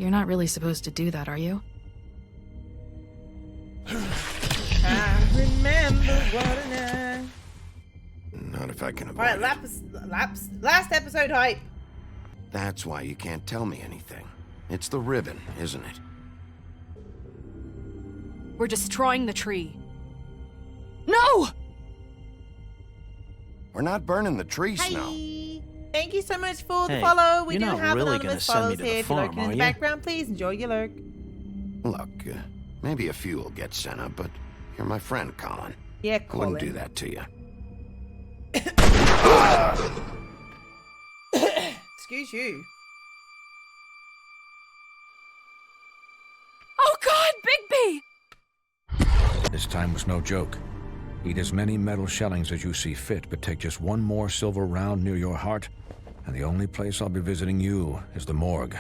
You're not really supposed to do that, are you? I remember what a night. Not if I can avoid Alright, last episode hype. That's why you can't tell me anything. It's the ribbon, isn't it? We're destroying the tree. No! We're not burning the tree, Snow. Hi. Thank you so much for the Hey, follow. We you're do not have really anonymous gonna send me follows to the here. If you're farm, lurking in are the you? background, please enjoy your lurk. Look, maybe a few will get sent up, but you're my friend, Colin. Yeah, I Colin. wouldn't do that to you. Excuse you. Oh God, Bigby! This time was no joke. Eat as many metal shellings as you see fit, but take just one more silver round near your heart, and the only place I'll be visiting you is the morgue.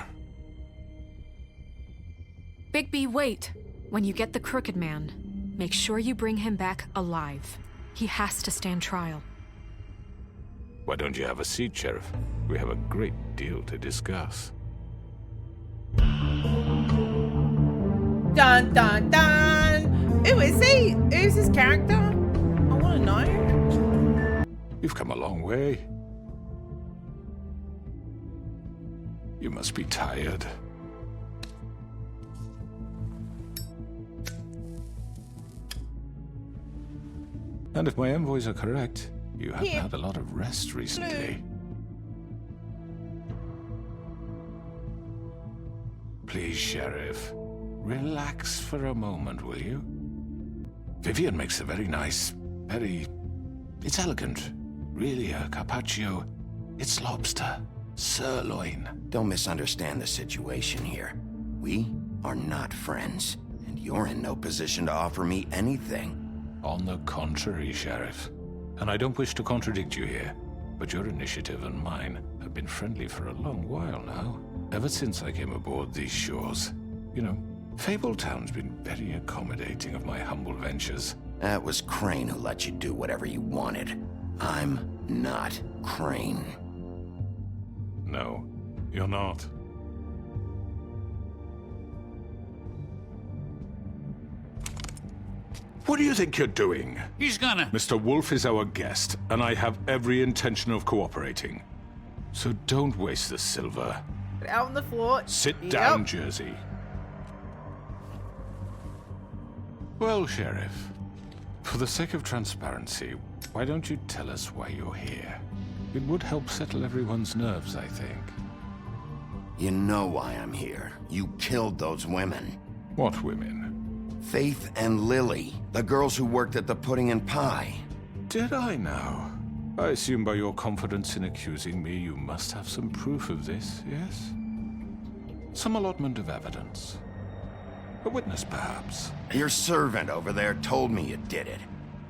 Bigby, wait. When you get the Crooked Man, make sure you bring him back alive. He has to stand trial. Why don't you have a seat, Sheriff? We have a great deal to discuss. Dun dun dun! Who is he? Who's his character? I want to know. You've come a long way. You must be tired. And if my envoys are correct, you haven't Here. had a lot of rest recently. Please, Sheriff, relax for a moment, will you? Vivian makes a very nice, it's elegant. Really a carpaccio. It's lobster, sirloin. Don't misunderstand the situation here. We are not friends, and you're in no position to offer me anything. On the contrary, Sheriff. And I don't wish to contradict you here, but your initiative and mine have been friendly for a long while now. Ever since I came aboard these shores. You know, Fabletown's been very accommodating of my humble ventures. That was Crane who let you do whatever you wanted. I'm not Crane. No, you're not. What do you think you're doing? He's gonna... Mr. Wolf is our guest, and I have every intention of cooperating. So don't waste the silver. Put it out on the floor. Sit Yep. down, Jersey. Well, Sheriff, for the sake of transparency, why don't you tell us why you're here? It would help settle everyone's nerves, I think. You know why I'm here. You killed those women. What women? Faith and Lily, the girls who worked at the Pudding and Pie. Did I now? I assume by your confidence in accusing me, you must have some proof of this, yes? Some allotment of evidence. A witness, perhaps. Your servant over there told me you did it.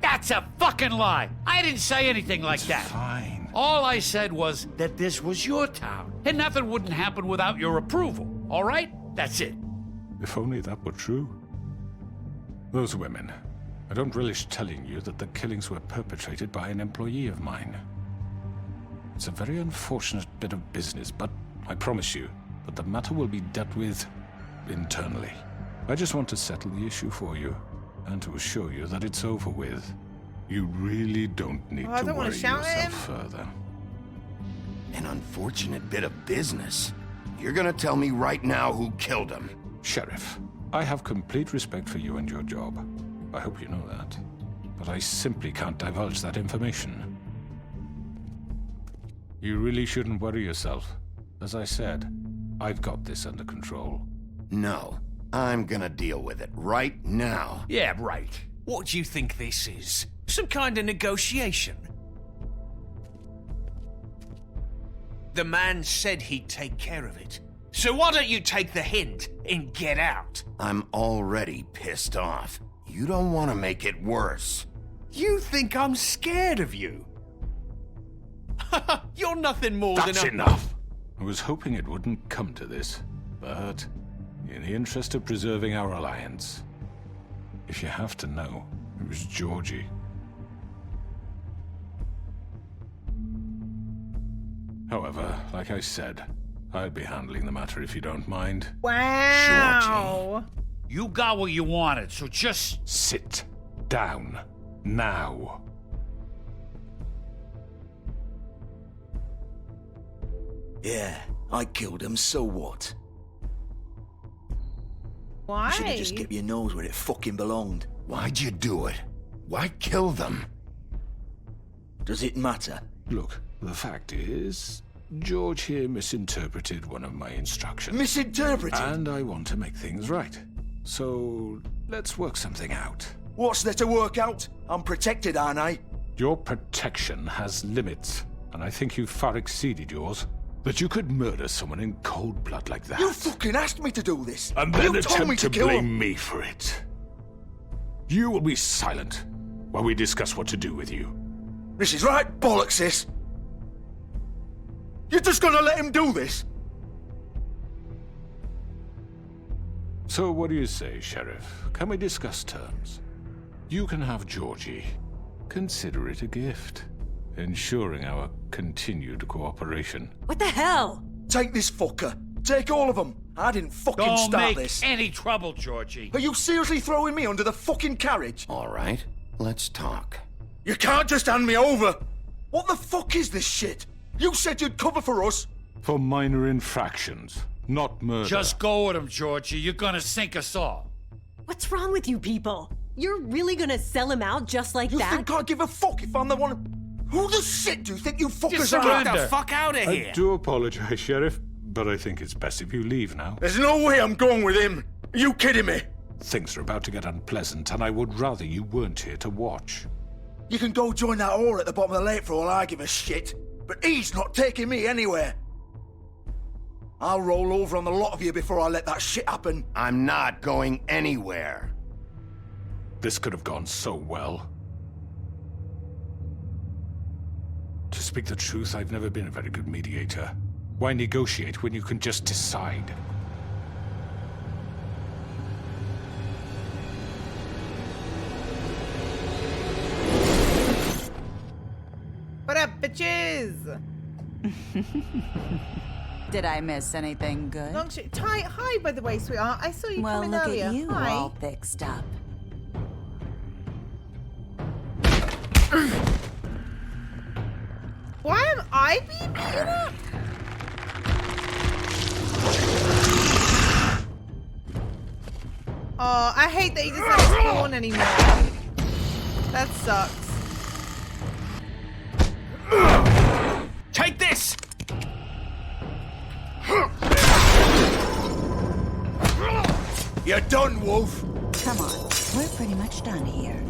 That's a fucking lie! I didn't say anything like It's that. fine. All I said was that this was your town, and nothing wouldn't happen without your approval, all right? That's it. If only that were true. Those women. I don't relish telling you that the killings were perpetrated by an employee of mine. It's a very unfortunate bit of business, but I promise you that the matter will be dealt with internally. I just want to settle the issue for you, and to assure you that it's over with. You really don't need Oh, I to don't wanna worry shout at yourself further. An unfortunate bit of business. You're gonna tell me right now who killed him. Sheriff, I have complete respect for you and your job. I hope you know that. But I simply can't divulge that information. You really shouldn't worry yourself. As I said, I've got this under control. No, I'm gonna deal with it right now. Yeah, right. What do you think this is? Some kind of negotiation? The man said he'd take care of it. So why don't you take the hint and get out? I'm already pissed off. You don't want to make it worse. You think I'm scared of you? You're nothing more than That's a... enough! I was hoping it wouldn't come to this, but in the interest of preserving our alliance, if you have to know, it was Georgie. However, like I said, I'd be handling the matter if you don't mind. Wow. You got what you wanted, so just... Sit down. Now. Yeah, I killed him, so what? Why? You should have just kept your nose where it fucking belonged. Why'd you do it? Why kill them? Does it matter? Look, the fact is, George here misinterpreted one of my instructions. Misinterpreted? And I want to make things right. So, let's work something out. What's there to work out? I'm protected, aren't I? Your protection has limits, and I think you've far exceeded yours. That you could murder someone in cold blood like that. You fucking asked me to do this. And then you told me attempt to kill blame him. me for it. You will be silent while we discuss what to do with you. This is right bollocks, sis. You're just gonna let him do this? So what do you say, Sheriff? Can we discuss terms? You can have Georgie. Consider it a gift, ensuring our continued cooperation. What the hell? Take this fucker. Take all of them. I didn't fucking Don't start make this. any trouble, Georgie. Are you seriously throwing me under the fucking carriage? All right, let's talk. You can't just hand me over. What the fuck is this shit? You said you'd cover for us. For minor infractions, not murder. Just go with him, Georgie. You're gonna sink us all. What's wrong with you people? You're really gonna sell him out just like You that? think I give a fuck if I'm the one? Who the shit do you think you fuckers Just are? surrender. Get the fuck out of here! I do apologize, Sheriff, but I think it's best if you leave now. There's no way I'm going with him. Are you kidding me? Things are about to get unpleasant, and I would rather you weren't here to watch. You can go join that whore at the bottom of the lake for all I give a shit. But he's not taking me anywhere. I'll roll over on the lot of you before I let that shit happen. I'm not going anywhere. This could have gone so well. To speak the truth, I've never been a very good mediator. Why negotiate when you can just decide? What up, bitches? Did I miss anything good? Long shit. Hi, by the way, sweetheart. I saw you Well, coming look earlier. at you Hi. all fixed up. Why am I being beaten up? Oh, I hate that he doesn't spawn anymore. That sucks. Take this! You're done, Wolf. Come on, we're pretty much done here.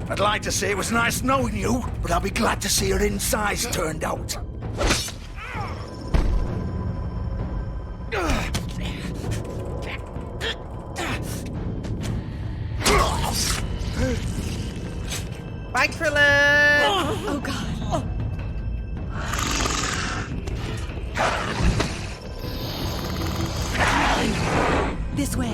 I'd like to say it was nice knowing you, but I'll be glad to see your insides turned out. Bye, Krillin! Oh god. This way.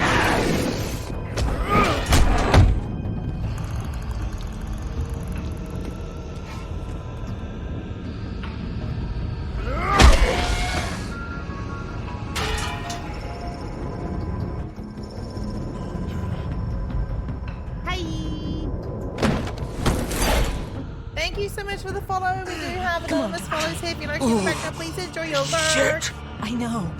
Hi! Thank you so much for the follow. We do have anonymous follows here. If you'd like to get back up, please enjoy your work. Shit! I know.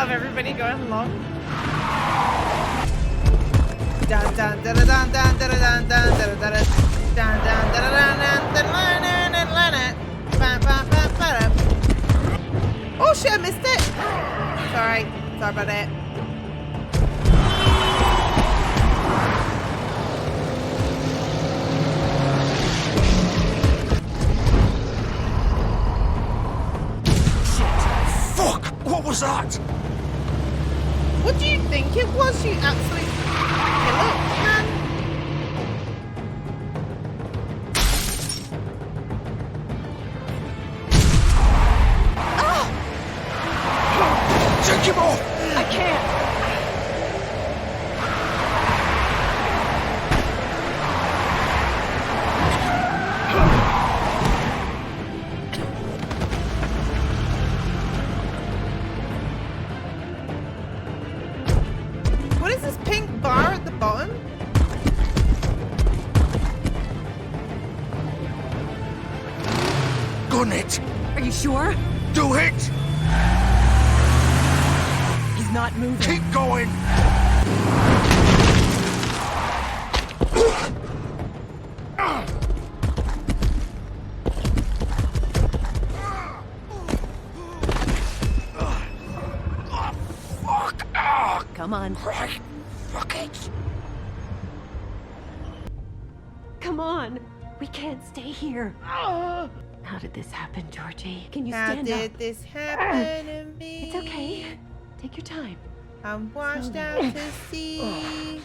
love everybody going along. Dun dun dun dun dun dun dun dun dun dun dun dun. Oh shit, I missed it. Sorry about it. Fuck! What was that? What do you think it was, you absolute killer, man? Take him off! I can't. What is this pink bar at the bottom? Gun it! Are you sure? Do it! He's not moving. Keep going! Come on. Right. Fuck it. Come on. We can't stay here. How did this happen, Georgie? Can you stand How up? did this happen to me? It's okay. Take your time. I'm washed out to sea.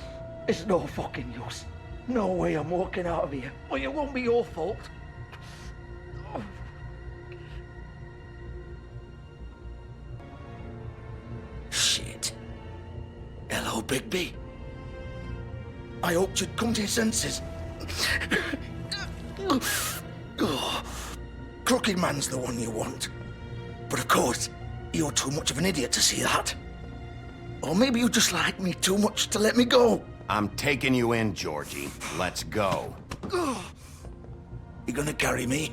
It's no fucking use. No way I'm walking out of here. Well, it won't be your fault. Shit. Hello, Bigby. I hoped you'd come to your senses. Crooked Man's the one you want. But of course, you're too much of an idiot to see that. Or maybe you just like me too much to let me go. I'm taking you in, Georgie. Let's go. You gonna carry me?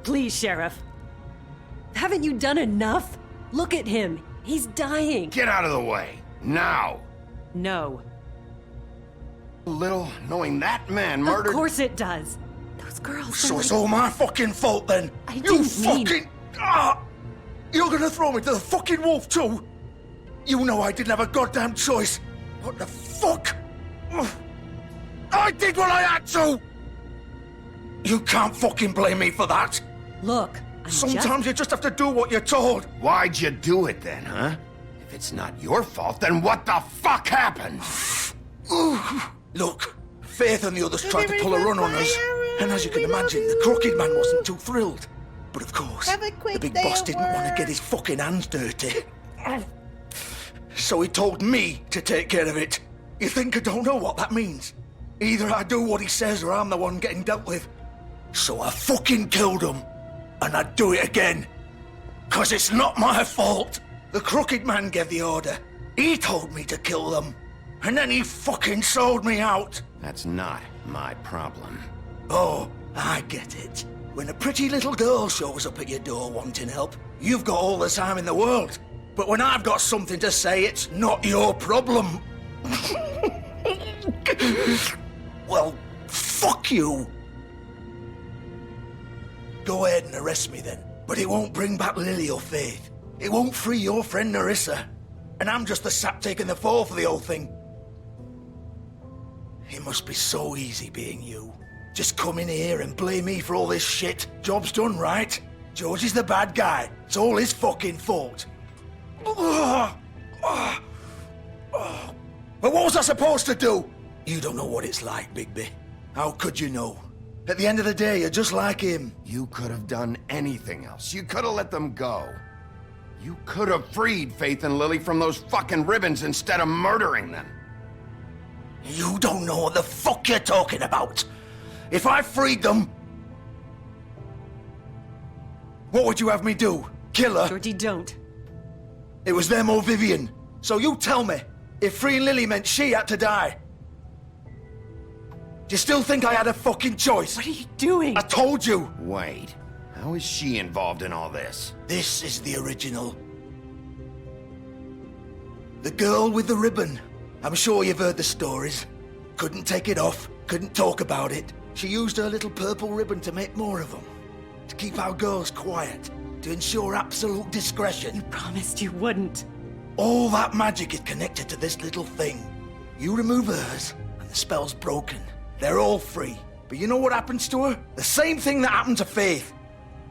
Please, Sheriff. Haven't you done enough? Look at him. He's dying. Get out of the way. Now. No. Little, knowing that man murdered... Of course it does. Those girls. So it's all my fucking fault then? I You didn't mean- fucking... Ah! You're gonna throw me to the fucking wolf too? You know I didn't have a goddamn choice. What the fuck? I did what I had to! You can't fucking blame me for that. Look, Sometimes you just have to do what you're told. Why'd you do it then, huh? If it's not your fault, then what the fuck happened? Look, Faith and the others tried to pull a run on us. And as you can imagine, the Crooked Man wasn't too thrilled. But of course, the big boss didn't want to get his fucking hands dirty. So he told me to take care of it. You think I don't know what that means? Either I do what he says or I'm the one getting dealt with. So I fucking killed him. And I'd do it again. 'Cause it's not my fault. The Crooked Man gave the order. He told me to kill them. And then he fucking sold me out. That's not my problem. Oh, I get it. When a pretty little girl shows up at your door wanting help, you've got all the time in the world. But when I've got something to say, it's not your problem. Well, fuck you. Go ahead and arrest me then. But it won't bring back Lily or Faith. It won't free your friend Narissa. And I'm just the sap taking the fall for the whole thing. It must be so easy being you. Just come in here and blame me for all this shit. Job's done, right? George is the bad guy. It's all his fucking fault. But what was I supposed to do? You don't know what it's like, Bigby. How could you know? At the end of the day, you're just like him. You could have done anything else. You could have let them go. You could have freed Faith and Lily from those fucking ribbons instead of murdering them. You don't know what the fuck you're talking about. If I freed them... What would you have me do? Kill her? Georgie, don't. It was them or Vivian. So you tell me, if freeing Lily meant she had to die, do you still think I had a fucking choice? What are you doing? I told you. Wait, how is she involved in all this? This is the original. The girl with the ribbon. I'm sure you've heard the stories. Couldn't take it off, couldn't talk about it. She used her little purple ribbon to make more of them. To keep our girls quiet. To ensure absolute discretion. You promised you wouldn't. All that magic is connected to this little thing. You remove hers, and the spell's broken. They're all free. But you know what happens to her? The same thing that happened to Faith.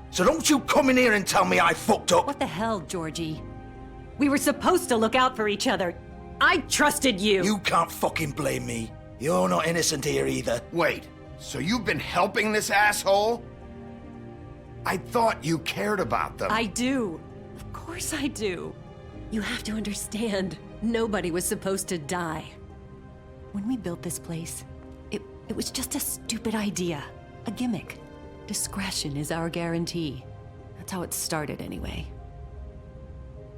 So don't you come in here and tell me I fucked up. What the hell, Georgie? We were supposed to look out for each other. I trusted you. You can't fucking blame me. You're not innocent here either. Wait, so you've been helping this asshole? I thought you cared about them. I do. Of course I do. You have to understand, nobody was supposed to die. When we built this place, it was just a stupid idea. A gimmick. Discretion is our guarantee. That's how it started anyway.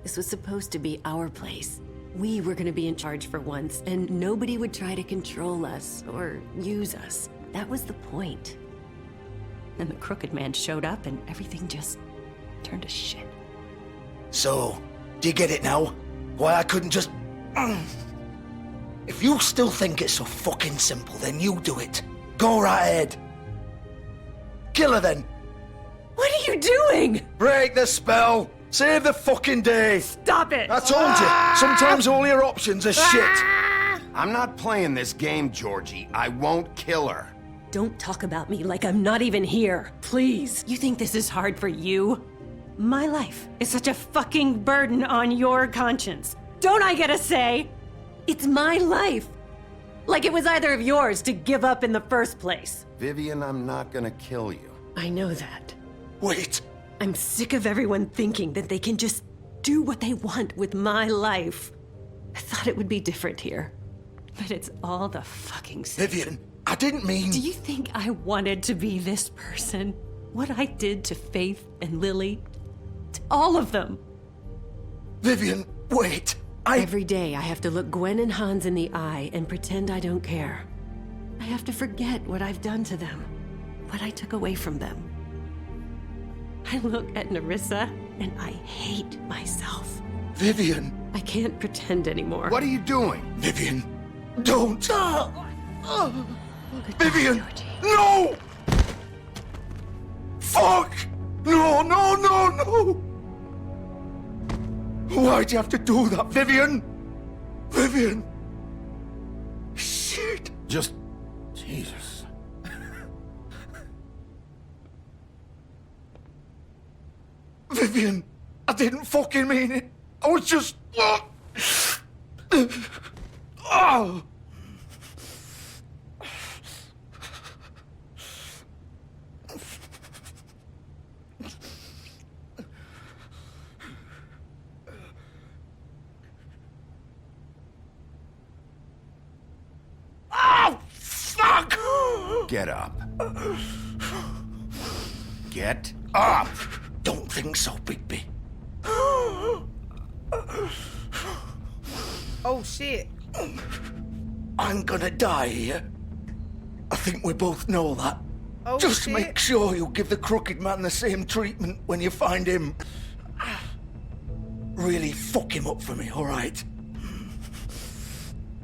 This was supposed to be our place. We were gonna be in charge for once, and nobody would try to control us or use us. That was the point. Then the crooked man showed up and everything just turned to shit. So, do you get it now? Why I couldn't just... If you still think it's so fucking simple, then you do it. Go right ahead. Kill her then. What are you doing? Break the spell. Save the fucking day. Stop it. I told you, sometimes all your options are shit. I'm not playing this game, Georgie. I won't kill her. Don't talk about me like I'm not even here. Please. You think this is hard for you? My life is such a fucking burden on your conscience. Don't I get a say? It's my life. Like it was either of yours to give up in the first place. Vivian, I'm not gonna kill you. I know that. Wait. I'm sick of everyone thinking that they can just do what they want with my life. I thought it would be different here. But it's all the fucking same. Vivian, I didn't mean... Do you think I wanted to be this person? What I did to Faith and Lily? To all of them. Vivian, wait. Every day I have to look Gwen and Hans in the eye and pretend I don't care. I have to forget what I've done to them. What I took away from them. I look at Nerissa and I hate myself. Vivian. I can't pretend anymore. What are you doing? Vivian, don't. Vivian, Georgie. no! Fuck! No, no, no, no! Why'd you have to do that, Vivian? Vivian! Shit! Just... Jesus. Vivian, I didn't fucking mean it. I was just... Oh! Oh, fuck! Get up. Get up! Don't think so, Bigby. Oh, shit. I'm gonna die here. I think we both know that. Oh, Just shit. make sure you give the crooked man the same treatment when you find him. Really fuck him up for me, all right?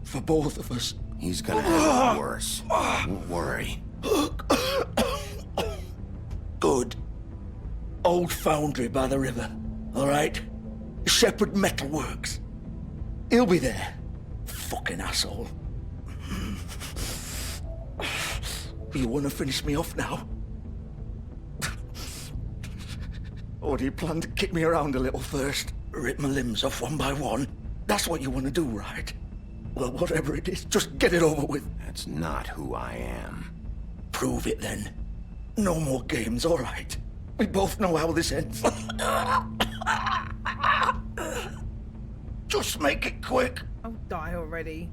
For both of us. He's gonna have it worse. Don't worry. Good. Old foundry by the river, all right? Shepherd Metalworks. He'll be there. Fucking asshole. You want to finish me off now? Or do you plan to kick me around a little first? Rip my limbs off one by one? That's what you want to do, right? Well, whatever it is, just get it over with. That's not who I am. Prove it then. No more games, all right? We both know how this ends. Just make it quick. I'll die already.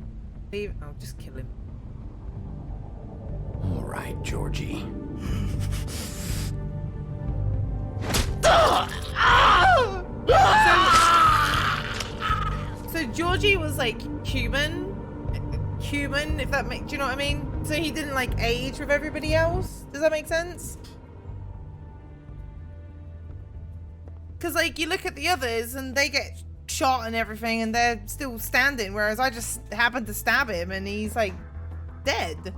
Leave. I'll just kill him. All right, Georgie. So Georgie was like human, if that makes, do you know what I mean? So he didn't like age with everybody else. Does that make sense? Because like you look at the others and they get shot and everything, and they're still standing, whereas I just happened to stab him and he's like dead.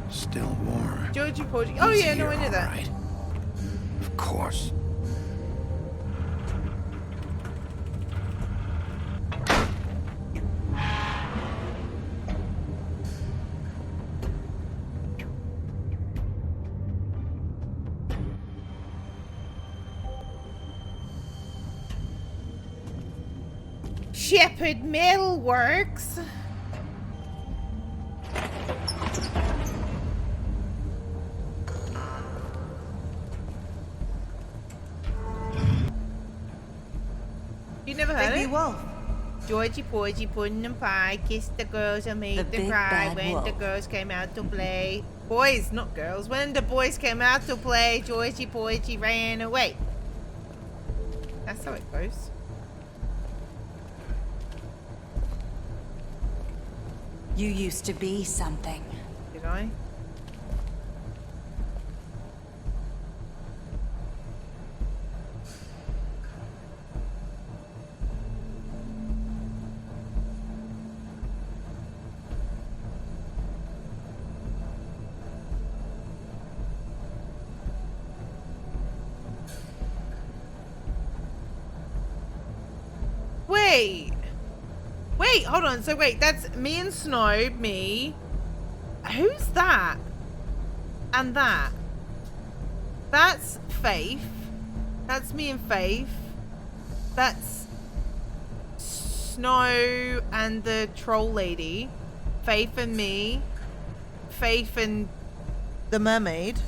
Still warm. Georgie Porgy. Oh yeah, no, I knew that. Right. Of course. Shepherd Metalworks. You never heard Baby it? wolf. Georgie Porgy, pudding and pie, kissed the girls and made The them big cry bad when the wolf. girls came out to play. Boys, not girls. When the boys came out to play, Georgie Porgy ran away. That's how it goes. You used to be something. Did I? Wait, hold on. So wait, that's me and Snow, me. Who's that? And that. That's Faith. That's me and Faith. That's Snow and the troll lady. Faith and me. Faith and the mermaid.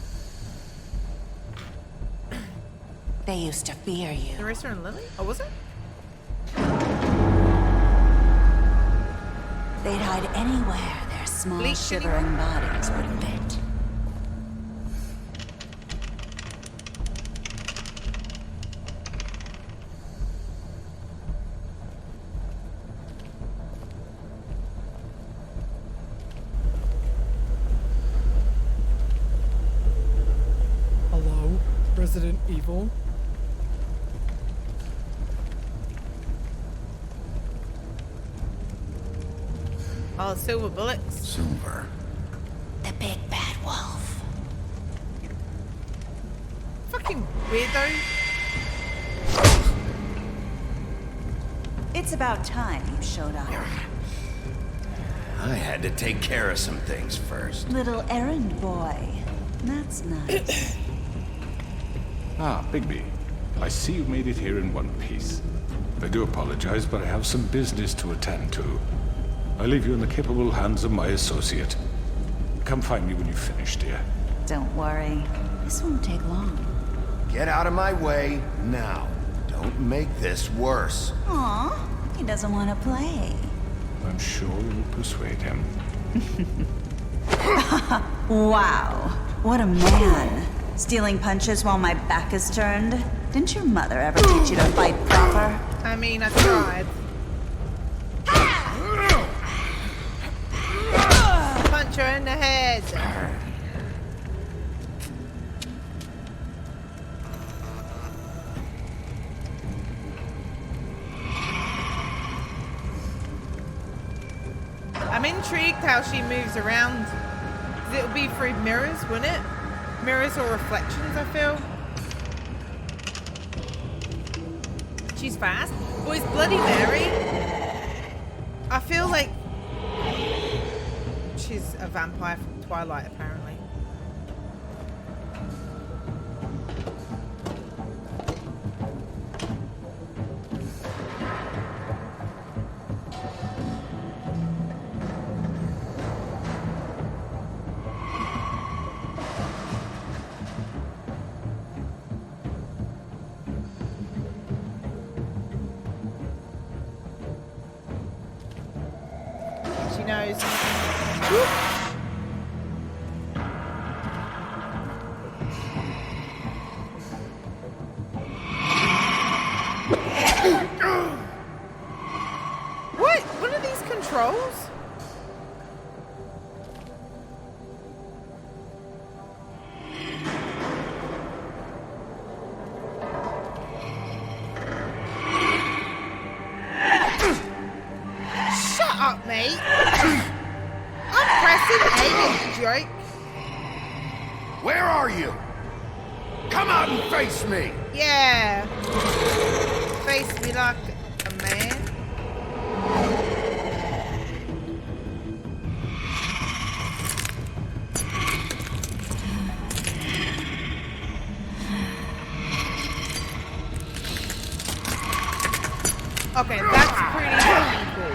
They used to fear you. Narissa and Lily? Oh, was it? They'd hide anywhere their small, Bleach shivering bodies would fit. Hello, Resident Evil? Oh, silver bullets. Silver. The big bad wolf. Fucking weirdo. It's about time you showed up. I had to take care of some things first. Little errand boy. That's nice. Ah, Bigby. I see you made it here in one piece. I do apologize, but I have some business to attend to. I leave you in the capable hands of my associate. Come find me when you've finished, dear. Don't worry. This won't take long. Get out of my way now. Don't make this worse. Aw, he doesn't want to play. I'm sure you'll persuade him. Wow, what a man. Stealing punches while my back is turned? Didn't your mother ever teach you to fight proper? I mean, I tried. Punch her in the head. I'm intrigued how she moves around. 'Cause it'll be through mirrors, wouldn't it? Mirrors or reflections, I feel. She's fast. Boys, Bloody Mary. I feel like she's a vampire from Twilight, apparently. She knows. I'm pressing A, you joke. Where are you? Come out and face me! Yeah. Face me like a man. Okay, that's pretty fucking cool.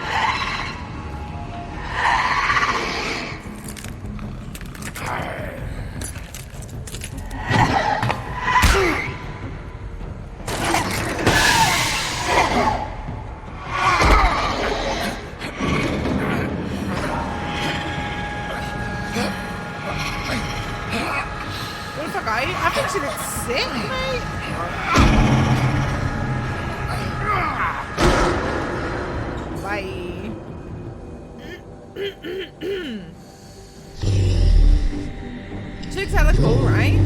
What the fuck, I think she looks sick, mate. Bye. She looks hella cool, right?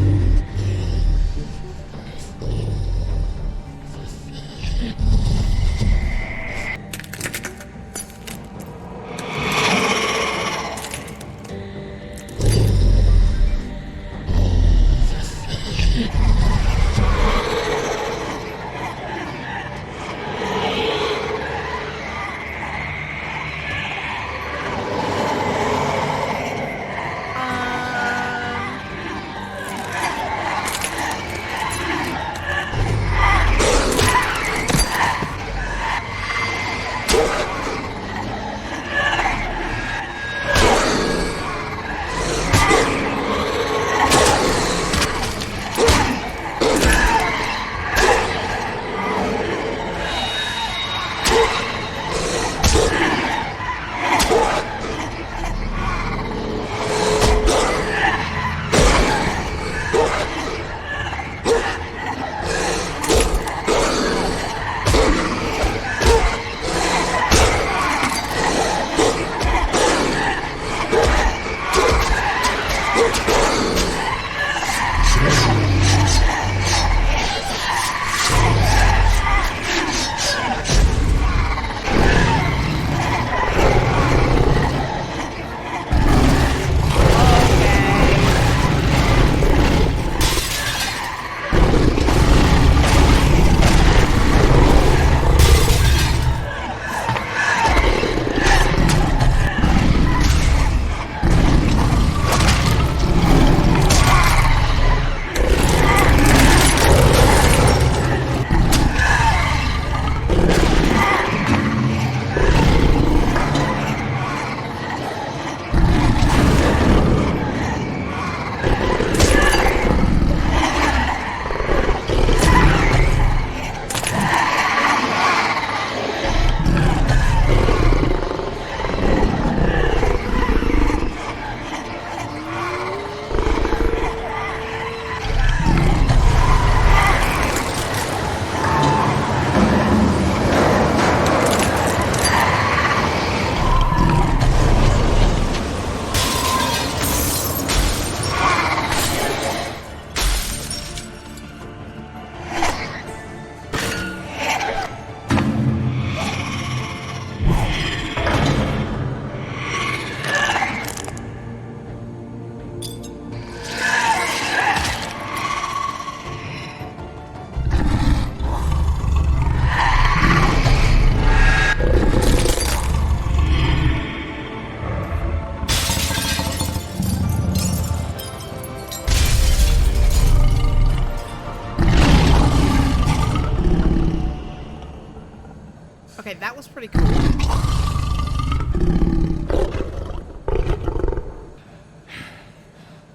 Okay, that was pretty cool.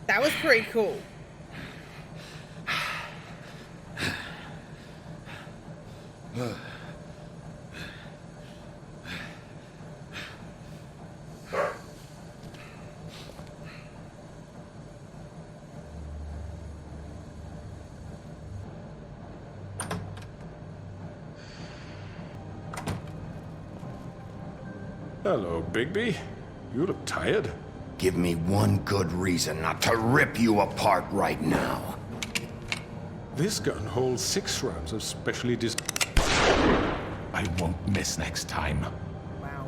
That was pretty cool. Hello, Bigby. You look tired. Give me one good reason not to rip you apart right now. This gun holds 6 rounds of specially I won't miss next time. Wow.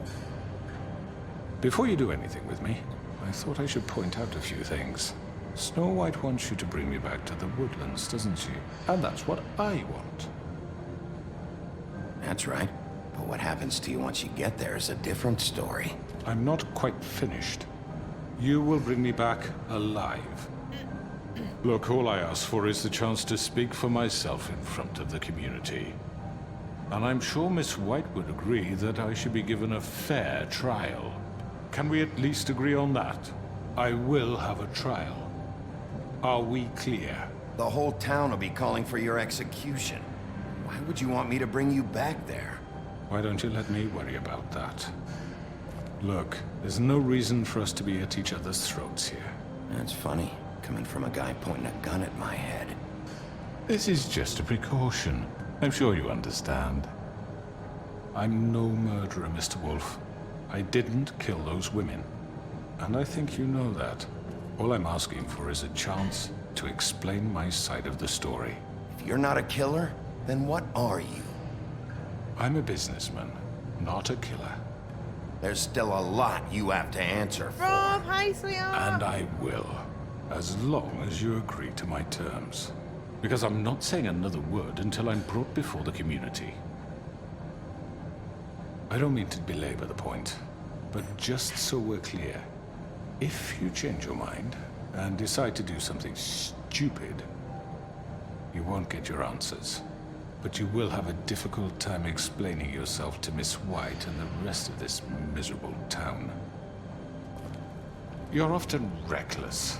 Before you do anything with me, I thought I should point out a few things. Snow White wants you to bring me back to the woodlands, doesn't she? And that's what I want. That's right. But what happens to you once you get there is a different story. I'm not quite finished. You will bring me back alive. Look, all I ask for is the chance to speak for myself in front of the community. And I'm sure Miss White would agree that I should be given a fair trial. Can we at least agree on that? I will have a trial. Are we clear? The whole town will be calling for your execution. Why would you want me to bring you back there? Why don't you let me worry about that? Look, there's no reason for us to be at each other's throats here. That's funny, coming from a guy pointing a gun at my head. This is just a precaution. I'm sure you understand. I'm no murderer, Mr. Wolf. I didn't kill those women. And I think you know that. All I'm asking for is a chance to explain my side of the story. If you're not a killer, then what are you? I'm a businessman, not a killer. There's still a lot you have to answer for. Rob, hi, sweetheart. And I will, as long as you agree to my terms. Because I'm not saying another word until I'm brought before the community. I don't mean to belabor the point, but just so we're clear, if you change your mind and decide to do something stupid, you won't get your answers. But you will have a difficult time explaining yourself to Miss White and the rest of this miserable town. You're often reckless,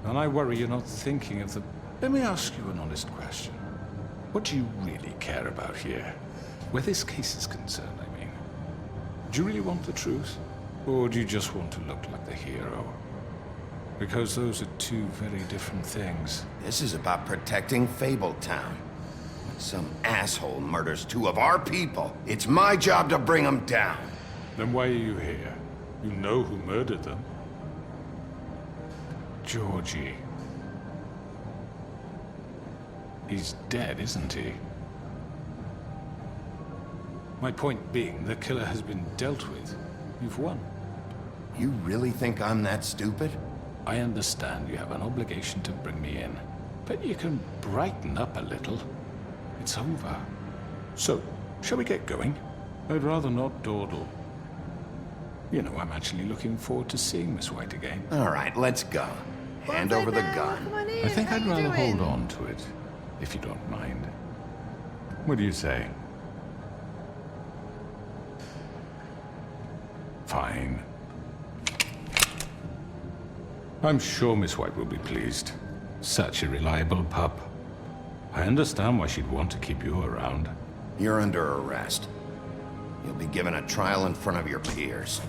and I worry you're not thinking of the... Let me ask you an honest question. What do you really care about here? Where this case is concerned, I mean. Do you really want the truth? Or do you just want to look like the hero? Because those are two very different things. This is about protecting Fabletown. When some asshole murders two of our people, it's my job to bring them down. Then why are you here? You know who murdered them. Georgie. He's dead, isn't he? My point being, the killer has been dealt with. You've won. You really think I'm that stupid? I understand you have an obligation to bring me in, but you can brighten up a little. It's over. So, shall we get going? I'd rather not dawdle. You know, I'm actually looking forward to seeing Miss White again. All right, let's go. Hand over the gun. I think I'd rather hold on to it, if you don't mind. What do you say? Fine. I'm sure Miss White will be pleased. Such a reliable pup. I understand why she'd want to keep you around. You're under arrest. You'll be given a trial in front of your peers.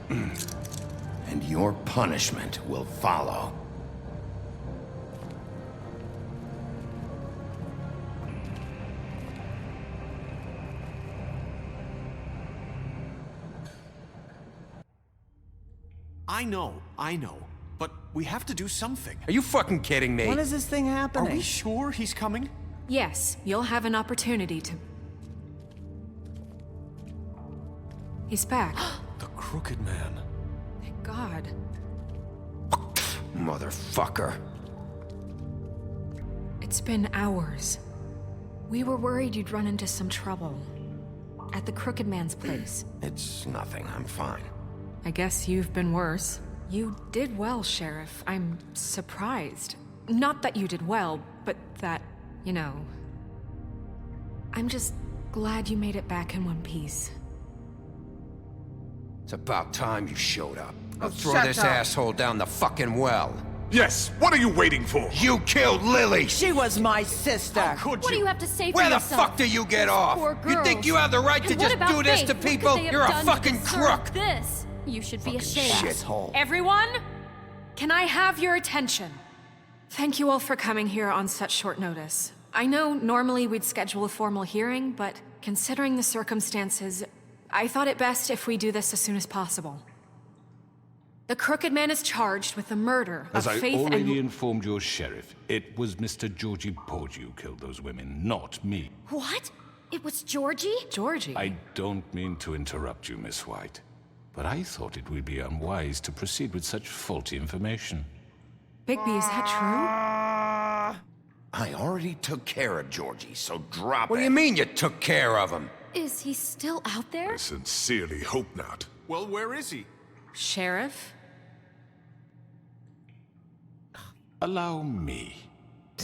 And your punishment will follow. I know. But we have to do something. Are you fucking kidding me? When is this thing happening? Are we sure he's coming? Yes, you'll have an opportunity to... He's back. The Crooked Man. Thank God. Motherfucker. It's been hours. We were worried you'd run into some trouble. At the Crooked Man's place. It's nothing. I'm fine. I guess you've been worse. You did well, Sheriff. I'm surprised. Not that you did well, but that, you know... I'm just glad you made it back in one piece. It's about time you showed up. I'll throw shut this up. asshole down the fucking well. Yes, what are you waiting for? You killed Lily! She was my sister. What do you have to say for Where the yourself? fuck do you get off? Poor You think girls. you have the right to And what just about do this Faith? to What could people? they have You're a done to fucking deserve crook! This. You should be ashamed. Shithole. Everyone, can I have your attention? Thank you all for coming here on such short notice. I know normally we'd schedule a formal hearing, but considering the circumstances, I thought it best if we do this as soon as possible. The Crooked Man is charged with the murder As of I Faith already and... informed your sheriff, it was Mr. Georgie Porgy who killed those women, not me. What? It was Georgie? Georgie? I don't mean to interrupt you, Miss White. but I thought it would be unwise to proceed with such faulty information. Bigby, is that true? I already took care of Georgie, so drop What it. do you mean you took care of him? Is he still out there? I sincerely hope not. Well, where is he? Sheriff? Allow me.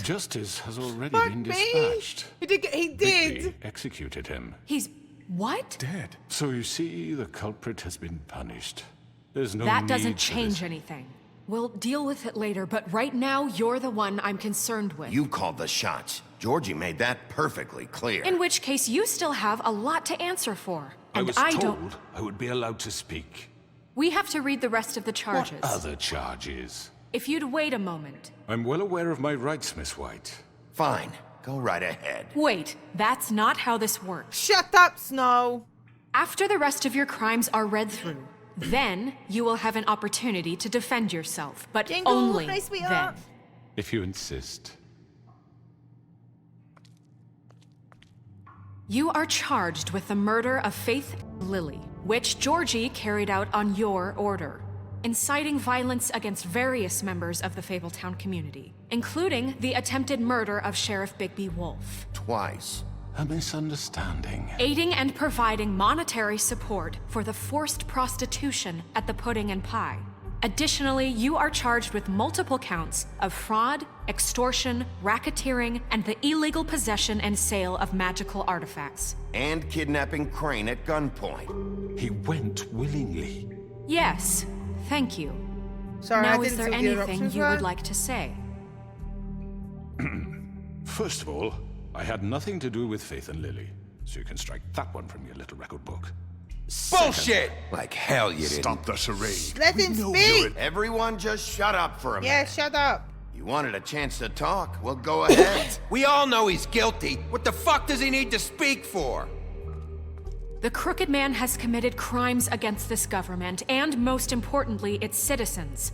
Justice has already Fuck been me. dispatched. He did. Bigby executed him. He's... what? Dead. So you see, the culprit has been punished. There's no That need doesn't for change this. anything. We'll deal with it later, but right now, you're the one I'm concerned with. You called the shots. Georgie made that perfectly clear. In which case, you still have a lot to answer for. I And was I told don't... I would be allowed to speak. We have to read the rest of the charges. What other charges? If you'd wait a moment. I'm well aware of my rights, Miss White. Fine. Go right ahead. Wait, that's not how this works. Shut up, Snow. After the rest of your crimes are read through, then you will have an opportunity to defend yourself, but Jingle, only hi, sweetheart. then. If you insist. You are charged with the murder of Faith Lily, which Georgie carried out on your order, inciting violence against various members of the Fabletown community, including the attempted murder of Sheriff Bigby Wolf. Twice. A misunderstanding. Aiding and providing monetary support for the forced prostitution at the Pudding and Pie. Additionally, you are charged with multiple counts of fraud, extortion, racketeering, and the illegal possession and sale of magical artifacts. And kidnapping Crane at gunpoint. He went willingly. Yes, thank you. Sorry, now, I is didn't there see what the other anything options you were. would like to say? First of all, I had nothing to do with Faith and Lily, so you can strike that one from your little record book. Bullshit! Like hell you didn't. Stop the charade. Let him speak. Everyone just shut up for a Yeah, minute. shut up. You wanted a chance to talk? Well, go ahead. We all know he's guilty. What the fuck does he need to speak for? The Crooked Man has committed crimes against this government, and most importantly, its citizens.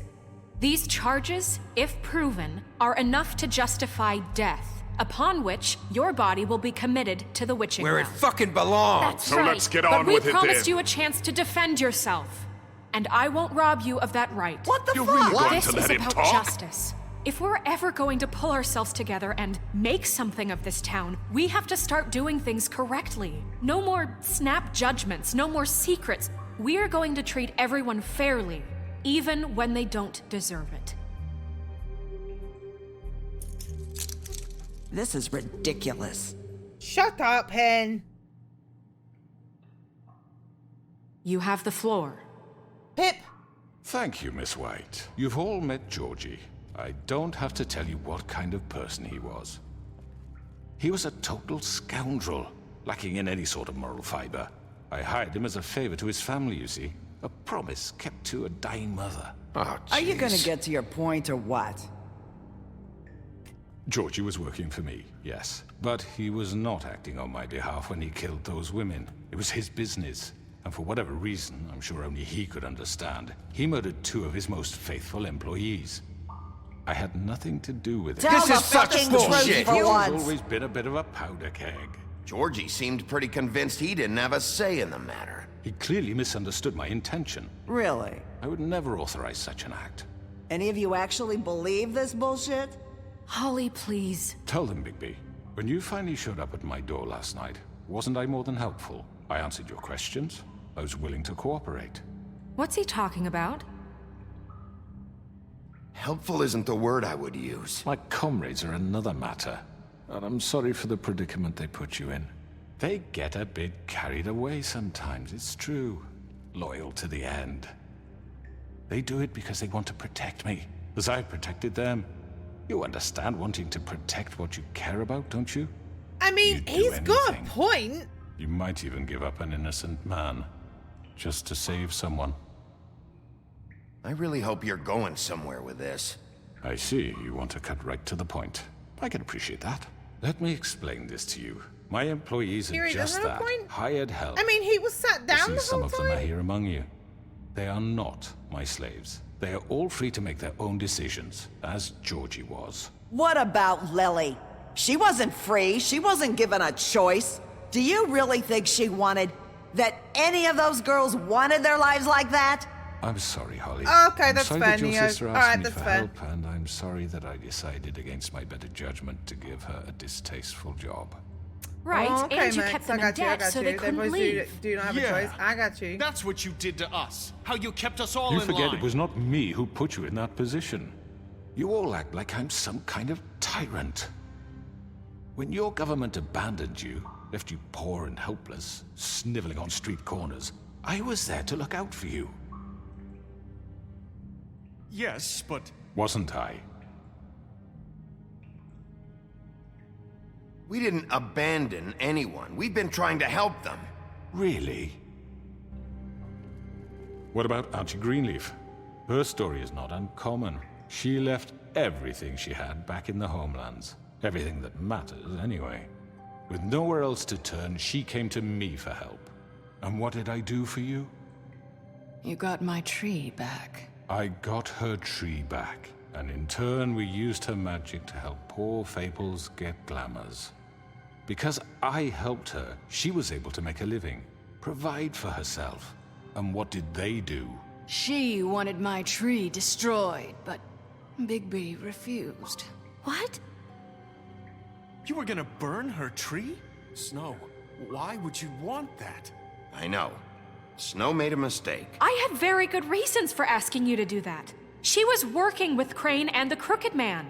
These charges, if proven, are enough to justify death, upon which your body will be committed to the witching Where it well. fucking belongs. That's So right. let's get but on we with it promised then. you a chance to defend yourself, and I won't rob you of that right. What the You're fuck? really going This to is let him about talk? justice. If we're ever going to pull ourselves together and make something of this town, we have to start doing things correctly. No more snap judgments, no more secrets. We are going to treat everyone fairly, even when they don't deserve it. This is ridiculous. Shut up, Hen. You have the floor. Pip. Thank you, Miss White. You've all met Georgie. I don't have to tell you what kind of person he was. He was a total scoundrel, lacking in any sort of moral fiber. I hired him as a favor to his family, you see. A promise kept to a dying mother. Oh, Are you gonna jeez. get to your point or what? Georgie was working for me, yes. But he was not acting on my behalf when he killed those women. It was his business. And for whatever reason, I'm sure only he could understand, he murdered 2 of his most faithful employees. I had nothing to do with it. Tell This the is such fucking bullshit. truth for He's once. always been a bit of a powder keg. Georgie seemed pretty convinced he didn't have a say in the matter. He clearly misunderstood my intention. Really? I would never authorize such an act. Any of you actually believe this bullshit? Holly, please. Tell them, Bigby. When you finally showed up at my door last night, wasn't I more than helpful? I answered your questions. I was willing to cooperate. What's he talking about? Helpful isn't the word I would use. My comrades are another matter. And I'm sorry for the predicament they put you in. They get a bit carried away sometimes, it's true. Loyal to the end. They do it because they want to protect me, as I protected them. You understand wanting to protect what you care about, don't you? I mean, You'd do he's got a anything. point. You might even give up an innocent man, just to save someone. I really hope you're going somewhere with this. I see you want to cut right to the point. I can appreciate that. Let me explain this to you. My employees Here are he just doesn't have that, a point? hired help. I mean, he was sat I down see the some whole of them are time. here among you. They are not my slaves. They are all free to make their own decisions, as Georgie was. What about Lily? She wasn't free. She wasn't given a choice. Do you really think she wanted That any of those girls wanted their lives like that? I'm sorry, Holly. Okay, that's I'm sorry fair, that your Neo. sister asked Alright, me that's for fair. help, and I'm sorry that I decided against my better judgment to give her a distasteful job. Right, Oh, okay, and you Max, kept I them in got you, I debt got so you. they They couldn't boys leave. do not have a choice. I got you. That's what you did to us. How you kept us all You in forget line. it was not me who put you in that position. You all act like I'm some kind of tyrant. When your government abandoned you, left you poor and helpless, sniveling on street corners, I was there to look out for you. Yes, but... Wasn't I? We didn't abandon anyone. We've been trying to help them. Really? What about Auntie Greenleaf? Her story is not uncommon. She left everything she had back in the homelands. Everything that matters, anyway. With nowhere else to turn, she came to me for help. And what did I do for you? You got my tree back. I got her tree back, and in turn we used her magic to help poor Fables get glamours. Because I helped her, she was able to make a living, provide for herself. And what did they do? She wanted my tree destroyed, but Bigby refused. What? You were gonna burn her tree? Snow, why would you want that? I know. Snow made a mistake. I had very good reasons for asking you to do that. She was working with Crane and the Crooked Man.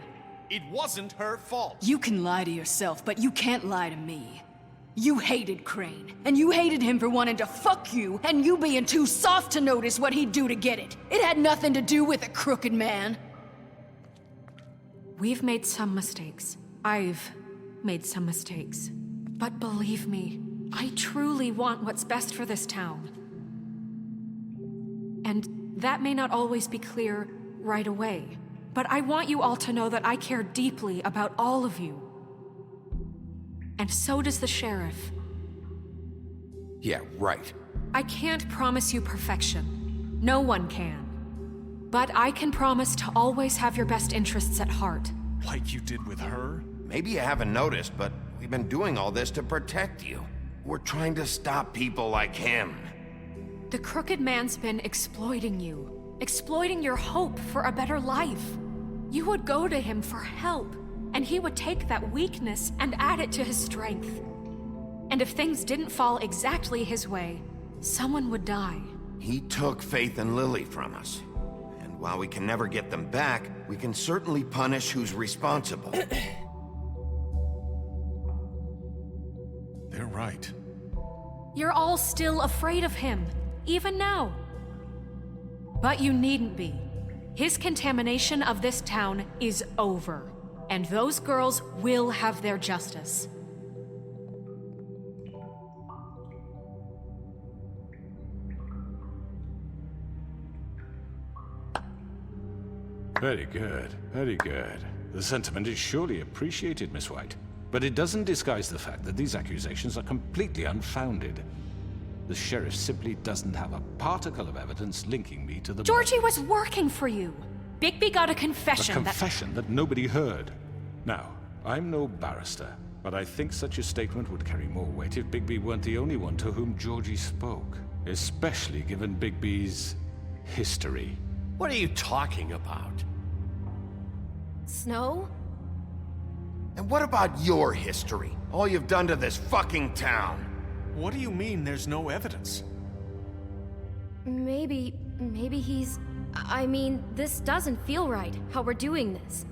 It wasn't her fault. You can lie to yourself, but you can't lie to me. You hated Crane, and you hated him for wanting to fuck you, and you being too soft to notice what he'd do to get it. It had nothing to do with a Crooked Man. We've made some mistakes. I've made some mistakes. But believe me, I truly want what's best for this town. And that may not always be clear right away, but I want you all to know that I care deeply about all of you. And so does the sheriff. Yeah, right. I can't promise you perfection. No one can. But I can promise to always have your best interests at heart. Like you did with her? Maybe you haven't noticed, but we've been doing all this to protect you. We're trying to stop people like him. The Crooked Man's been exploiting you. Exploiting your hope for a better life. You would go to him for help, and he would take that weakness and add it to his strength. And if things didn't fall exactly his way, someone would die. He took Faith and Lily from us. And while we can never get them back, we can certainly punish who's responsible. They're right. You're all still afraid of him, even now. But you needn't be. His contamination of this town is over, and those girls will have their justice. Very good, very good. The sentiment is surely appreciated, Miss White. But it doesn't disguise the fact that these accusations are completely unfounded. The sheriff simply doesn't have a particle of evidence linking me to the Georgie murders. was working for you. Bigby got a confession A confession that nobody heard. Now, I'm no barrister, but I think such a statement would carry more weight if Bigby weren't the only one to whom Georgie spoke. Especially given Bigby's history. What are you talking about? Snow? And what about your history? All you've done to this fucking town? What do you mean there's no evidence? Maybe he's... I mean, this doesn't feel right, how we're doing this.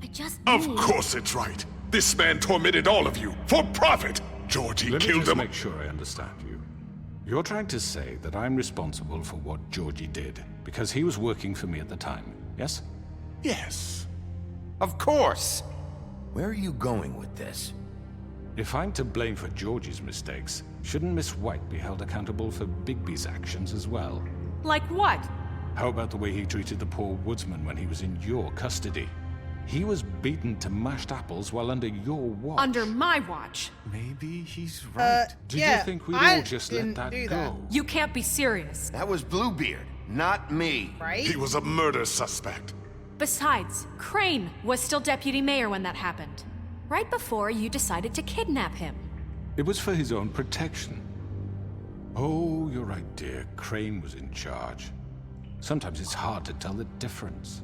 I just Of need... course it's right. This man tormented all of you, for profit. Georgie Let me killed just them. make sure I understand you. You're trying to say that I'm responsible for what Georgie did, because he was working for me at the time, yes? Yes. Of course! Where are you going with this? If I'm to blame for Georgie's mistakes, shouldn't Miss White be held accountable for Bigby's actions as well? Like what? How about the way he treated the poor woodsman when he was in your custody? He was beaten to mashed apples while under your watch. Under my watch. Maybe he's right. Did you think we'd all just let that go? You can't be serious. That was Bluebeard, not me. Right? He was a murder suspect. Besides, Crane was still deputy mayor when that happened. Right before you decided to kidnap him. It was for his own protection. Oh, you're right, dear. Crane was in charge. Sometimes it's hard to tell the difference.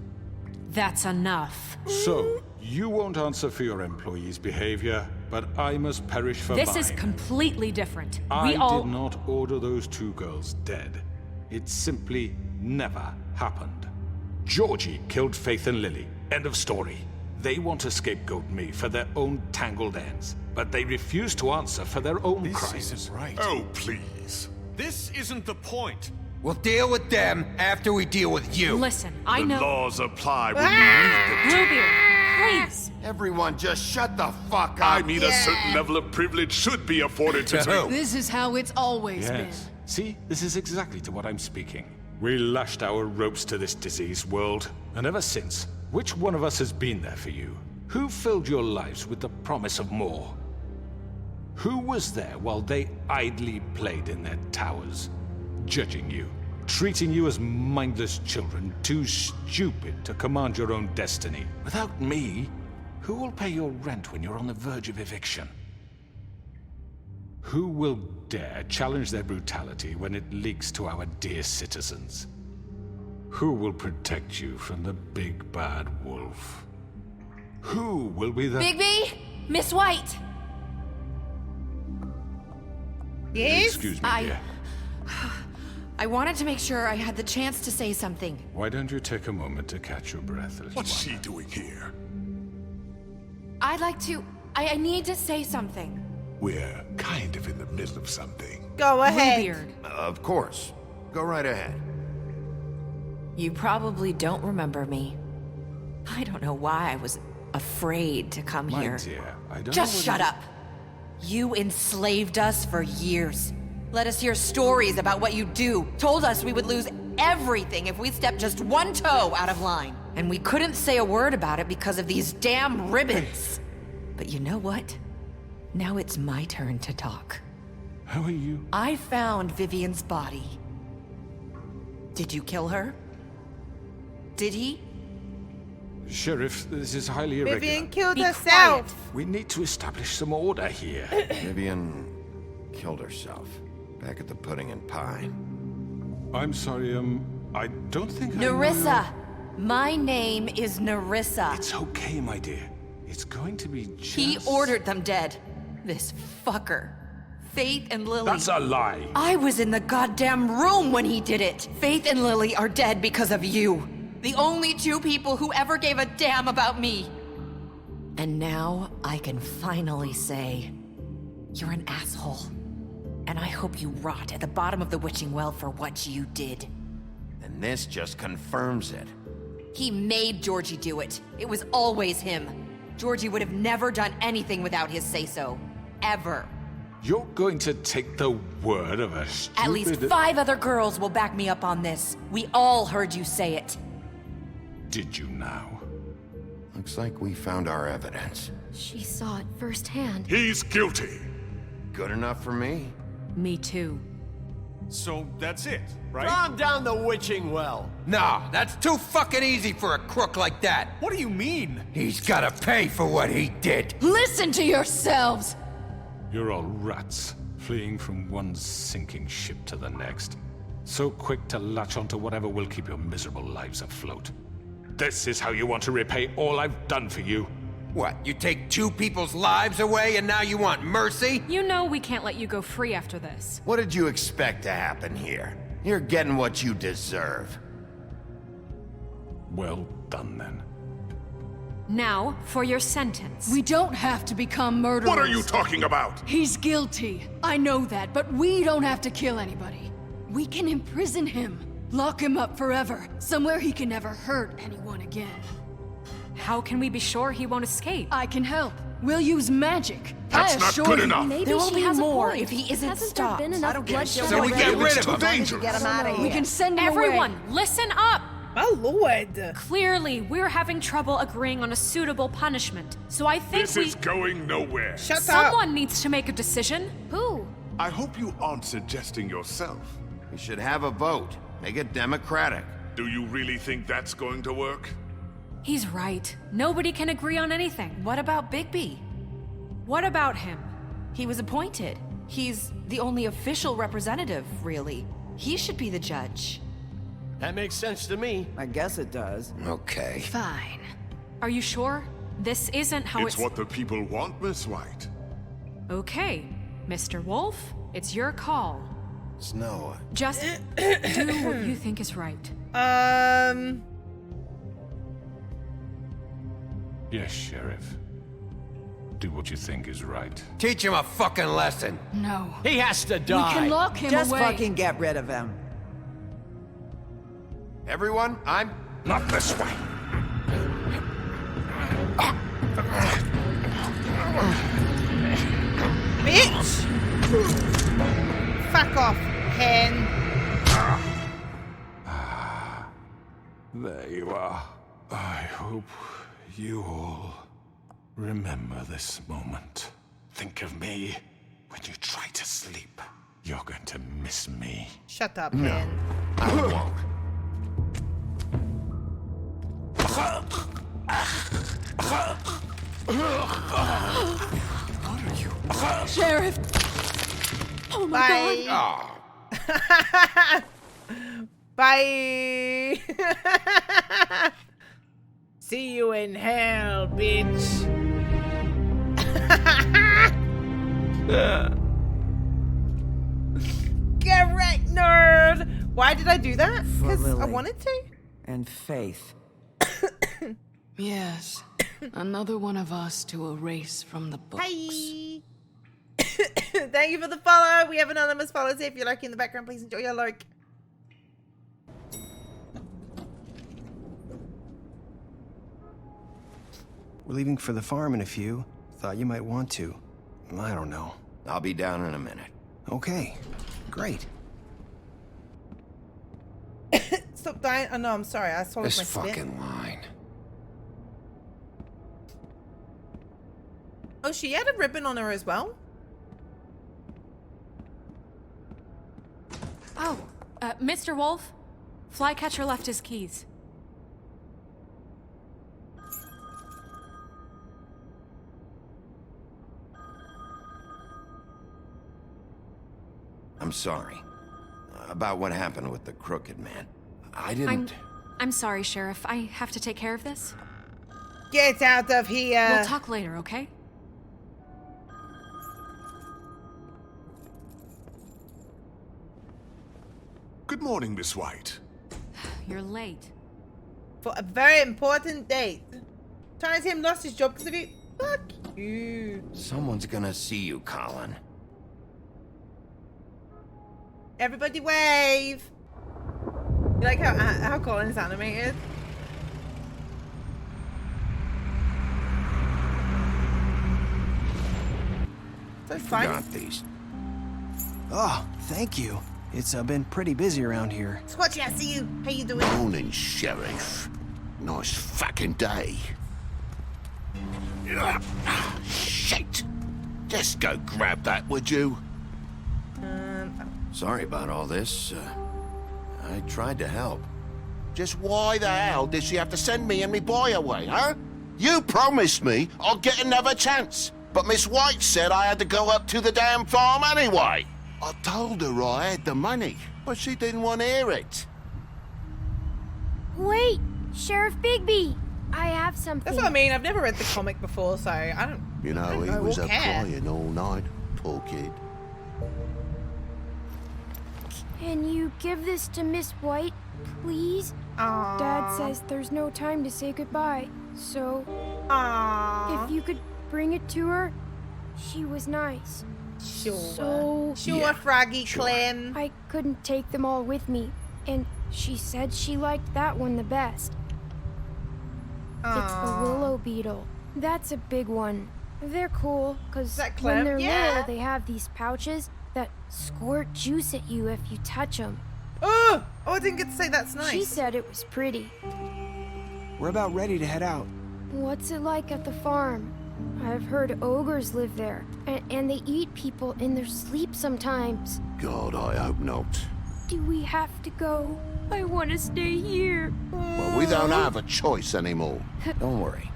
That's enough. So, you won't answer for your employees' behavior, but I must perish for mine. This is completely different. I did not order those 2 girls dead. It simply never happened. Georgie killed Faith and Lily. End of story. They want to scapegoat me for their own tangled ends, but they refuse to answer for their own crimes. This isn't right. Oh, please. This isn't the point. We'll deal with them after we deal with you. Listen, I know. The laws apply when you need them to. Bluebeard, please. Everyone just shut the fuck up. I mean, a certain level of privilege should be afforded to me. This is how it's always been. Yes. See, this is exactly to what I'm speaking. We lashed our ropes to this diseased world, and ever since, which one of us has been there for you? Who filled your lives with the promise of more? Who was there while they idly played in their towers, judging you, treating you as mindless children, too stupid to command your own destiny? Without me, who will pay your rent when you're on the verge of eviction? Who will dare challenge their brutality when it leaks to our dear citizens? Who will protect you from the big bad wolf? Who will be the— Bigby? Miss White! Yes? Excuse me, dear. I wanted to make sure I had the chance to say something. Why don't you take a moment to catch your breath, little What's one? she doing here? I'd like to... I need to say something. We're kind of in the middle of something. Go ahead. Bluebeard. Of course. Go right ahead. You probably don't remember me. I don't know why I was afraid to come My here. dear, I don't Just know shut whether- up. You enslaved us for years. Let us hear stories about what you do. Told us we would lose everything if we stepped just one toe out of line. And we couldn't say a word about it because of these damn ribbons. But you know what? Now it's my turn to talk. How are you? I found Vivian's body. Did you kill her? Did he? Sheriff, this is highly irregular. Vivian killed Be herself. quiet. We need to establish some order here. Vivian killed herself back at the Pudding and Pie. I'm sorry, I don't think Nerissa! My name is Nerissa. It's okay, my dear. It's going to be just... He ordered them dead. This fucker. Faith and Lily. That's a lie. I was in the goddamn room when he did it. Faith and Lily are dead because of you. The only 2 people who ever gave a damn about me. And now I can finally say, you're an asshole. And I hope you rot at the bottom of the witching well for what you did. And this just confirms it. He made Georgie do it. It was always him. Georgie would have never done anything without his say-so. Ever. You're going to take the word of a stupid... At least 5 other girls will back me up on this. We all heard you say it. Did you now? Looks like we found our evidence. She saw it firsthand. He's guilty. Good enough for me. Me too. So that's it, right? Calm down the witching well. No, that's too fucking easy for a crook like that. What do you mean? He's gotta pay for what he did. Listen to yourselves! You're all rats, fleeing from one sinking ship to the next. So quick to latch onto whatever will keep your miserable lives afloat. This is how you want to repay all I've done for you. What, you take 2 people's lives away and now you want mercy? You know we can't let you go free after this. What did you expect to happen here? You're getting what you deserve. Well done, then. Now, for your sentence. We don't have to become murderers. What are you talking about? He's guilty. I know that, but we don't have to kill anybody. We can imprison him. Lock him up forever. Somewhere he can never hurt anyone again. How can we be sure he won't escape? I can help. We'll use magic. That's I not assure good you. enough. Maybe There will she be has more a point. if he isn't Hasn't stopped. there been enough bloodshed So we get already? rid It's of too him. dangerous. Get him out of here. We can send him Everyone, away. listen up! My lord. Clearly, we're having trouble agreeing on a suitable punishment. So I think This is going nowhere. Shut up. someone needs to make a decision. Who? I hope you aren't suggesting yourself. We should have a vote. Make it democratic. Do you really think that's going to work? He's right. Nobody can agree on anything. What about Bigby? What about him? He was appointed. He's the only official representative, really. He should be the judge. That makes sense to me. I guess it does. Okay. Fine. Are you sure? This isn't how It's what the people want, Miss White. Okay, Mr. Wolf, it's your call. Snow. Just do what you think is right. Yes, Sheriff. Do what you think is right. Teach him a fucking lesson. No. He has to We die. can lock him Just away. fucking get rid of him. Everyone, I'm... Not this way. Bitch! Fuck off, hen. There you are. I hope you all remember this moment. Think of me when you try to sleep. You're going to miss me. Shut up, No, hen. I won't. Sheriff! Oh my Bye. god! Bye. See you in hell, bitch. Get wrecked, nerd. Why did I do that? Because I wanted to. And Faith. Yes. Another one of us to erase from the books. Hi. Thank you for the follow. We have anonymous follows here. If you're liking in the background, please enjoy your like. We're leaving for the farm in a few. Thought you might want to. I don't know. I'll be down in a minute. Okay, great. Stop dying. Oh no, I'm sorry. I swallowed This my spit. fucking line. Oh, she had a ribbon on her as well. Oh, Mr. Wolf, Flycatcher left his keys. I'm sorry. About what happened with the crooked man. I didn't... I'm sorry, Sheriff. I have to take care of this. Get out of here. We'll talk later, okay? Good morning, Miss White. You're late. For a very important date. Turns him lost his job because of you. Fuck you. Someone's gonna see you, Colin. Everybody wave. You like how Colin is animated? So it's fine. Got these. Oh, thank you. It's been pretty busy around here. Squatchy, I see you. How you doing? Morning, Sheriff. Nice fucking day. Shit! Just go grab that, would you? Sorry about all this. I tried to help. Just why the hell did she have to send me and me boy away, huh? You promised me I'd get another chance, but Miss White said I had to go up to the damn farm anyway. I told her I had the money, but she didn't want to hear it. Wait, Sheriff Bigby, I have something. That's what I mean. I've never read the comic before, so I don't. You know, he was up crying all night, poor kid. Can you give this to Miss White, please? Aww. Dad says there's no time to say goodbye, so Aww. if you could bring it to her, she was nice. Sure. So Sure, Froggy Clem. I couldn't take them all with me, and she said she liked that one the best. It's the willow beetle. That's a big one. They're cool, because when they're little, they have these pouches that squirt juice at you if you touch them. Oh, I didn't get to say that's nice. She said it was pretty. We're about ready to head out. What's it like at the farm? I've heard ogres live there, and they eat people in their sleep sometimes. God, I hope not. Do we have to go? I want to stay here. Well, we don't have a choice anymore. Don't worry.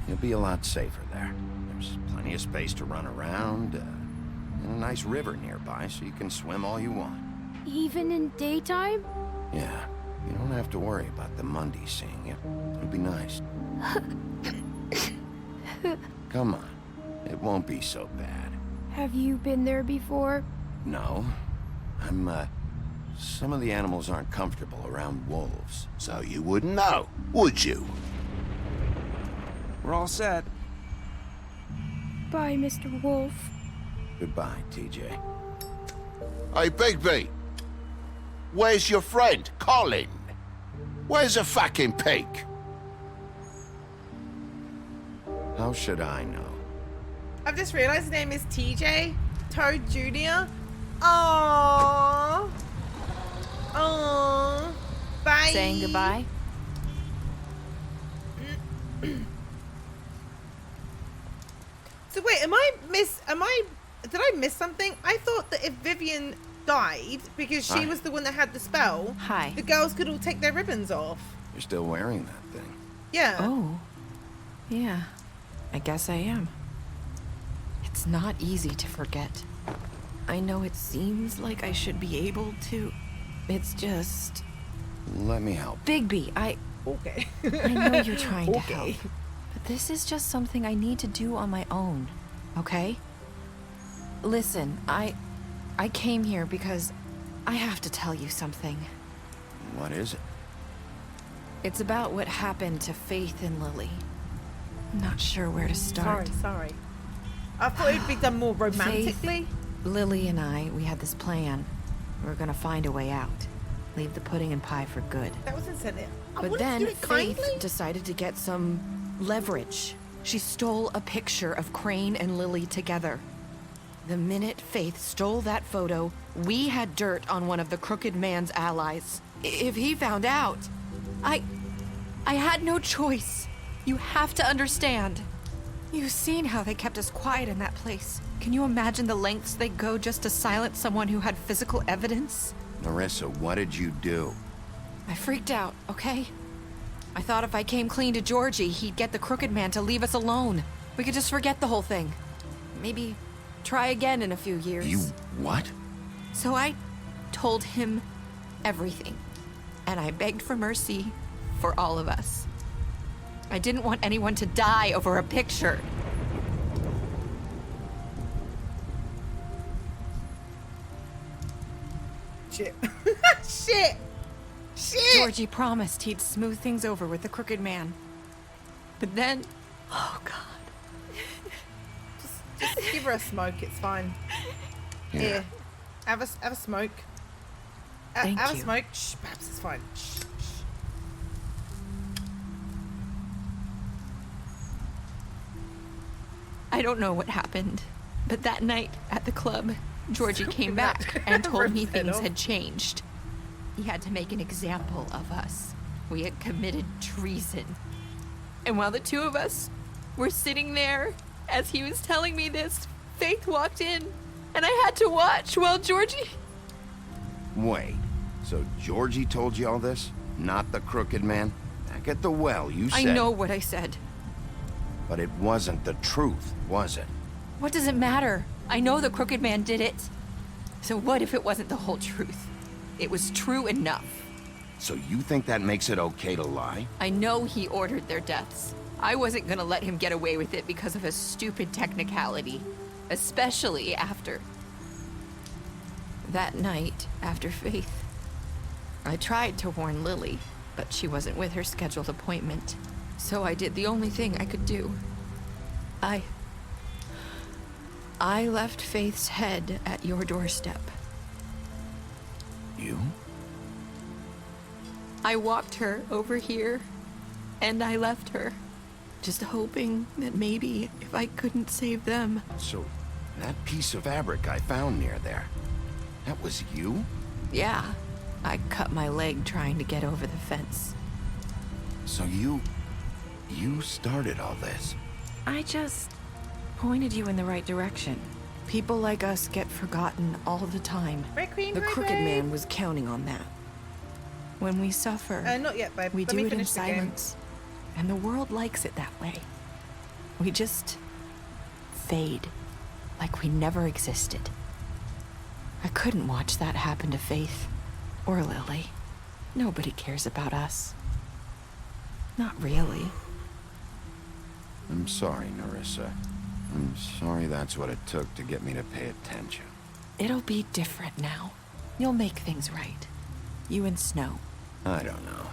You'll be a lot safer there. There's plenty of space to run around. and a nice river nearby so you can swim all you want. Even in daytime? Yeah, you don't have to worry about the Mundies seeing you. It'll be nice. Come on, it won't be so bad. Have you been there before? No, some of the animals aren't comfortable around wolves. So you wouldn't know, would you? We're all set. Bye, Mr. Wolf. Goodbye, TJ. Hey, Bigby. Where's your friend, Colin? Where's the fucking pig? How should I know? I've just realised his name is TJ. Toad Jr. Aww. Aww. Bye. Saying goodbye? So wait, did I miss something? I thought that if Vivian died because she was the one that had the spell, the girls could all take their ribbons off. You're still wearing that thing. Yeah. Oh. Yeah. I guess I am. It's not easy to forget. I know it seems like I should be able to. It's just... Let me help. Bigby, Okay. I know you're trying to help. But this is just something I need to do on my own, okay? Listen, I came here because I have to tell you something. What is it? It's about what happened to Faith and Lily. I'm not sure where to start. Sorry. I thought it'd be done more romantically. Faith, Lily and I, we had this plan. We were gonna find a way out. Leave the pudding and pie for good. That wasn't said it. But then Faith decided to get some leverage. She stole a picture of Crane and Lily together. The minute Faith stole that photo, we had dirt on one of the Crooked Man's allies. If he found out, I had no choice. You have to understand. You've seen how they kept us quiet in that place. Can you imagine the lengths they go just to silence someone who had physical evidence? Marissa, what did you do? I freaked out, okay? I thought if I came clean to Georgie, he'd get the Crooked Man to leave us alone. We could just forget the whole thing. Maybe try again in a few years. You what? So I told him everything. And I begged for mercy for all of us. I didn't want anyone to die over a picture. Shit. Shit. Georgie promised he'd smooth things over with the Crooked Man. But then... Oh, God. Just give her a smoke, it's fine. Yeah. Here. Have a smoke. Thank have you. a smoke. Shh, Babs, it's fine. Shh. I don't know what happened, but that night at the club, Georgie came back and told me things had changed. He had to make an example of us. We had committed treason. And while the two of us were sitting there, as he was telling me this, Faith walked in, and I had to watch while Georgie... Wait, so Georgie told you all this? Not the Crooked Man? Back at the well, you said... I know what I said. But it wasn't the truth, was it? What does it matter? I know the Crooked Man did it. So what if it wasn't the whole truth? It was true enough. So you think that makes it okay to lie? I know he ordered their deaths. I wasn't gonna let him get away with it because of a stupid technicality. Especially after... that night, after Faith. I tried to warn Lily, but she wasn't with her scheduled appointment. So I did the only thing I could do. I left Faith's head at your doorstep. You? I walked her over here, and I left her. Just hoping that maybe if I couldn't save them. So, that piece of fabric I found near there, that was you? Yeah, I cut my leg trying to get over the fence. So you started all this? I just pointed you in the right direction. People like us get forgotten all the time. Red Queen, The hi, Crooked babe. Man was counting on that. When we suffer, Not yet, babe. we Let do me it in finish the game. silence. And the world likes it that way. We just fade. like we never existed. I couldn't watch that happen to Faith or Lily. Nobody cares about us. Not really. I'm sorry, Nerissa. I'm sorry that's what it took to get me to pay attention. It'll be different now. You'll make things right. You and Snow. I don't know.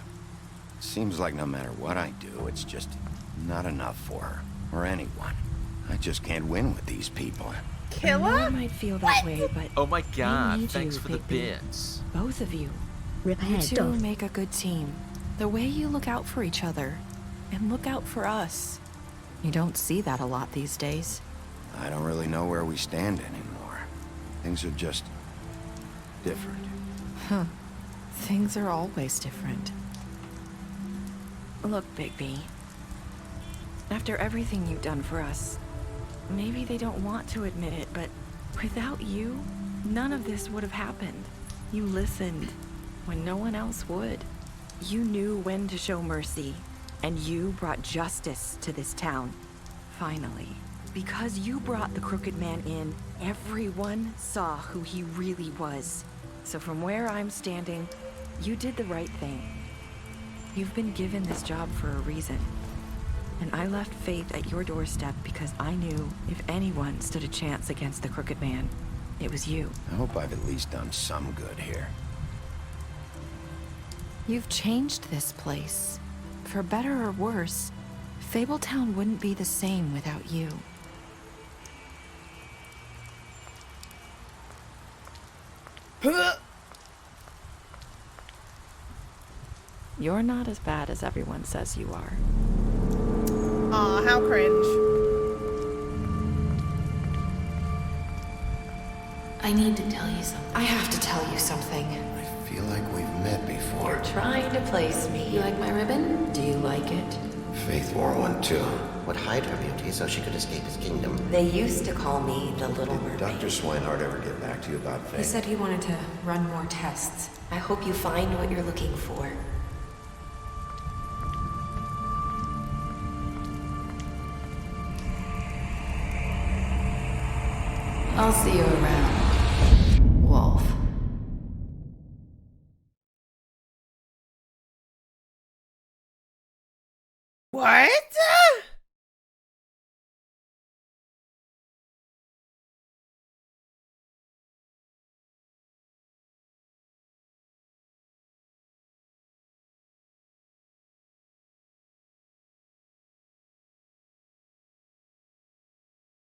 Seems like no matter what I do, it's just not enough for her, or anyone. I just can't win with these people. Killer? You might feel that way, but oh my god, need thanks you, for the Bigby. bits. Both of you. Rip You ahead, two don't. make a good team. The way you look out for each other, and look out for us. You don't see that a lot these days. I don't really know where we stand anymore. Things are just different. Huh. Things are always different. Look, Bigby. After everything you've done for us, maybe they don't want to admit it, but without you, none of this would have happened. You listened when no one else would. You knew when to show mercy, and you brought justice to this town. Finally. Because you brought the Crooked Man in, everyone saw who he really was. So from where I'm standing, you did the right thing. You've been given this job for a reason. And I left Faith at your doorstep because I knew if anyone stood a chance against the Crooked Man, it was you. I hope I've at least done some good here. You've changed this place. For better or worse, Fabletown wouldn't be the same without you. You're not as bad as everyone says you are. Aw, how cringe. I need to tell you something. I have to tell you something. I feel like we've met before. You're trying to place me. You like my ribbon? Do you like it? Faith wore one too. Would hide her beauty so she could escape his kingdom. They used to call me the Little Mermaid. Dr. Swinehart ever get back to you about Faith? He said he wanted to run more tests. I hope you find what you're looking for. I'll see you around, Wolf. What?